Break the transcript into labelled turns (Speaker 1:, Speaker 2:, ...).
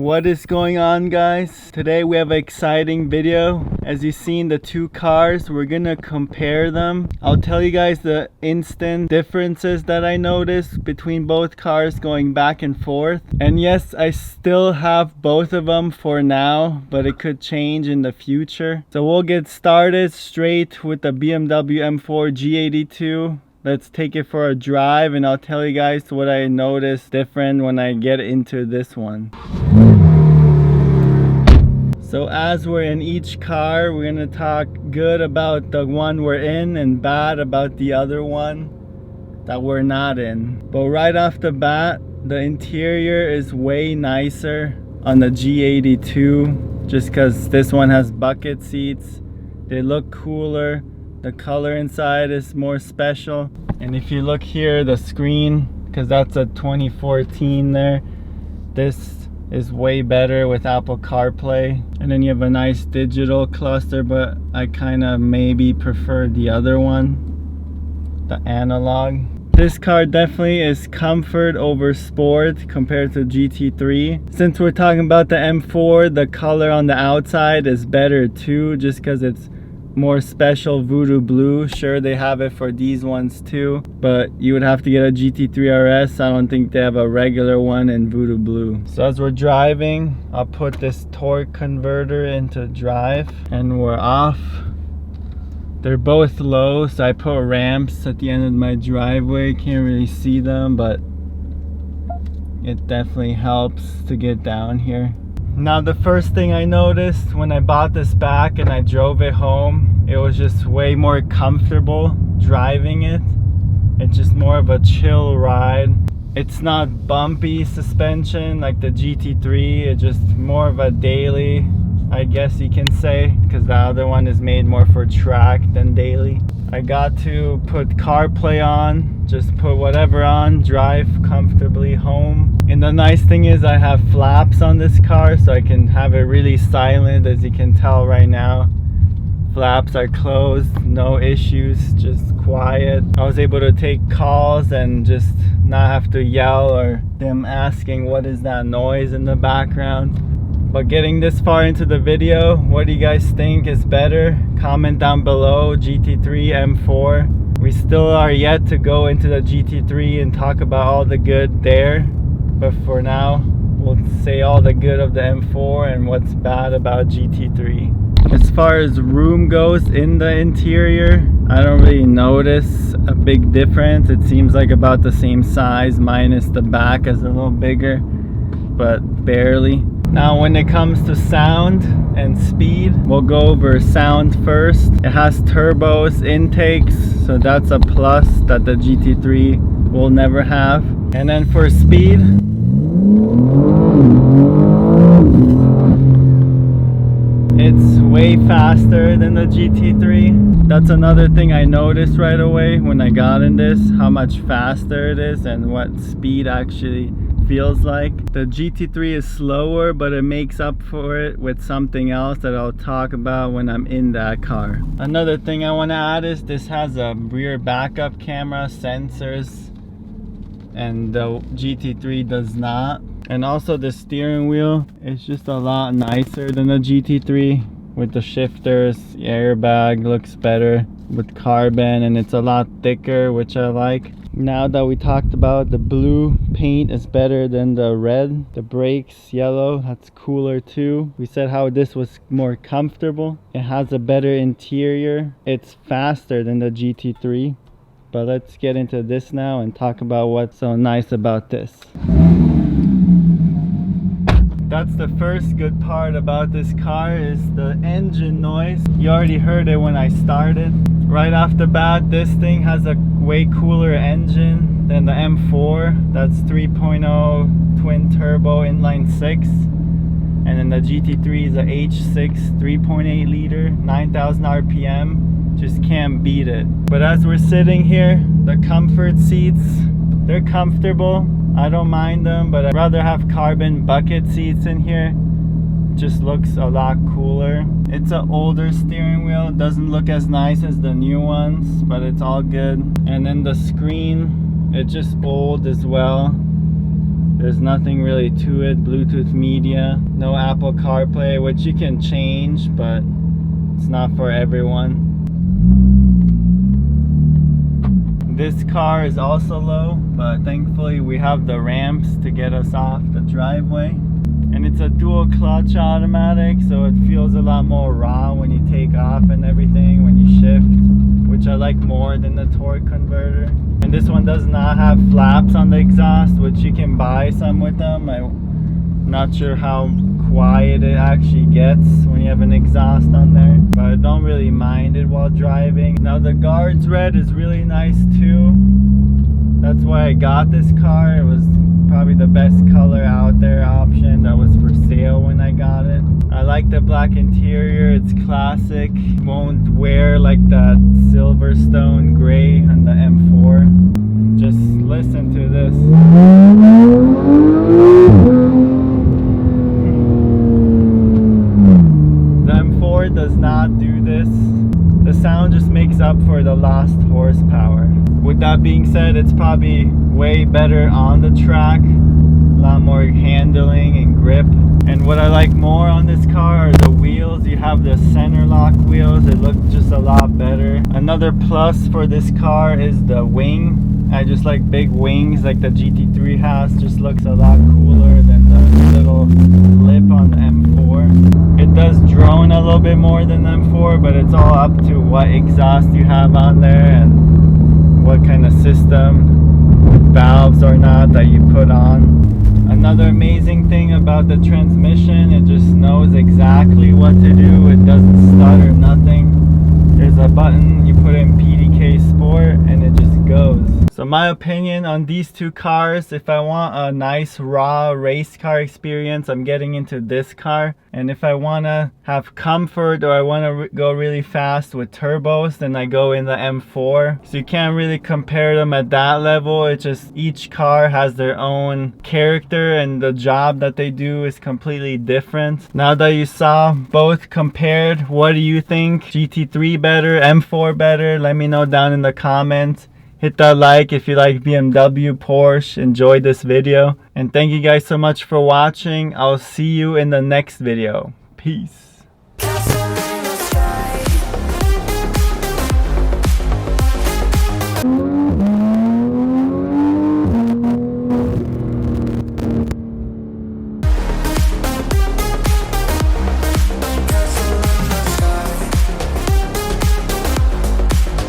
Speaker 1: What is going on, guys? Today we have an exciting video. As you've seen the two cars, we're gonna compare them. I'll tell you guys the instant differences that I noticed between both cars going back and forth. And yes, I still have both of them for now, but it could change in the future. So we'll get started straight with the BMW M4 G82. Let's take it for a drive and I'll tell you guys what I noticed different when I get into this one. So as we're in each car, we're gonna talk good about the one we're in and bad about the other one that we're not in. But right off the bat, the interior is way nicer on the G82 just because this one has bucket seats. They look cooler. The color inside is more special. And if you look here, the screen, because that's a 2014 there, this is way better with Apple CarPlay. And then you have a nice digital cluster, but I kind of maybe prefer the other one, the analog. This car definitely is comfort over sport compared to GT3. Since we're talking about the M4, the color on the outside is better too, just because it's more special VooDoo Blue. Sure, they have it for these ones too, but you would have to get a GT3 RS. I don't think they have a regular one in VooDoo Blue. So as we're driving, I'll put this torque converter into drive and we're off. They're both low, so I put ramps at the end of my driveway. Can't really see them, but it definitely helps to get down here. Now the first thing I noticed when I bought this back and I drove it home, it was just way more comfortable driving it. It's just more of a chill ride. It's not bumpy suspension like the GT3. It's just more of a daily, I guess you can say, because the other one is made more for track than daily. I got to put CarPlay on, just put whatever on, drive comfortably home. And the nice thing is I have flaps on this car, so I can have it really silent. As you can tell right now, flaps are closed, no issues, just quiet. I was able to take calls and just not have to yell or them asking what is that noise in the background. But getting this far into the video, what do you guys think is better? Comment down below. GT3, M4. We still are yet to go into the GT3 and talk about all the good there. But for now, we'll say all the good of the M4 and what's bad about GT3. As far as room goes in the interior, I don't really notice a big difference. It seems like about the same size, minus the back is a little bigger, but barely. Now when it comes to sound and speed, we'll go over sound first. It has turbos intakes, so that's a plus that the GT3 will never have. And then for speed, it's way faster than the GT3. That's another thing I noticed right away when I got in this, how much faster it is and what speed actually feels like. The GT3 is slower, but it makes up for it with something else that I'll talk about when I'm in that car. Another thing I want to add is this has a rear backup camera, sensors, and the GT3 does not. And also the steering wheel is just a lot nicer than the GT3 with the shifters. The airbag looks better with carbon and it's a lot thicker, which I like. Now that we talked about the blue paint is better than the red. The brakes yellow, that's cooler too. We said how this was more comfortable. It has a better interior. It's faster than the GT3. But let's get into this now and talk about what's so nice about this. That's the first good part about this car is the engine noise. You already heard it when I started. Right off the bat, this thing has a way cooler engine than the M4. That's 3.0 twin turbo inline 6. And then the GT3 is a H6 3.8 liter, 9,000 RPM. Just can't beat it. But as we're sitting here, the comfort seats, they're comfortable. I don't mind them, but I'd rather have carbon bucket seats in here. Just looks a lot cooler. It's an older steering wheel. It doesn't look as nice as the new ones, but it's all good. And then the screen, it's just old as well. There's nothing really to it. Bluetooth media, no Apple CarPlay, which you can change, but it's not for everyone. This car is also low, but thankfully we have the ramps to get us off the driveway. And it's a dual clutch automatic, so it feels a lot more raw when you take off and everything, when you shift, which I like more than the torque converter. And this one does not have flaps on the exhaust, which you can buy some with them. I'm not sure how quiet it actually gets when you have an exhaust on there, but I don't really mind it while driving. Now the guards red is really nice too. That's why I got this car. It was probably the best color out there option that was for sale when I got it. I like the black interior. It's classic. Won't wear like that Silverstone gray on the M4. Just listen to this. The M4 does not do this. The sound just makes up for the lost horsepower. With that being said, it's probably way better on the track. A lot more handling and grip. And what I like more on this car are the wheels. You have the center lock wheels. It looks just a lot better. Another plus for this car is the wing. I just like big wings like the GT3 has. Just looks a lot cooler than the little lip on the M4. It does drone a little bit more than the M4, but it's all up to what exhaust you have on there and what kind of system, valves or not, that you put on. Another amazing thing about the transmission, it just knows exactly what to do. It doesn't stutter, nothing. There's a button, you put in PDK Sport and it just goes. So my opinion on these two cars, if I want a nice raw race car experience, I'm getting into this car. And if I want to have comfort or I want to go really fast with turbos, then I go in the M4. So you can't really compare them at that level. It's just each car has their own character and the job that they do is completely different. Now that you saw both compared, what do you think? GT3 better, M4 better? Let me know down in the comments. Hit that like if you like BMW, Porsche, enjoyed this video. And thank you guys so much for watching. I'll see you in the next video. Peace.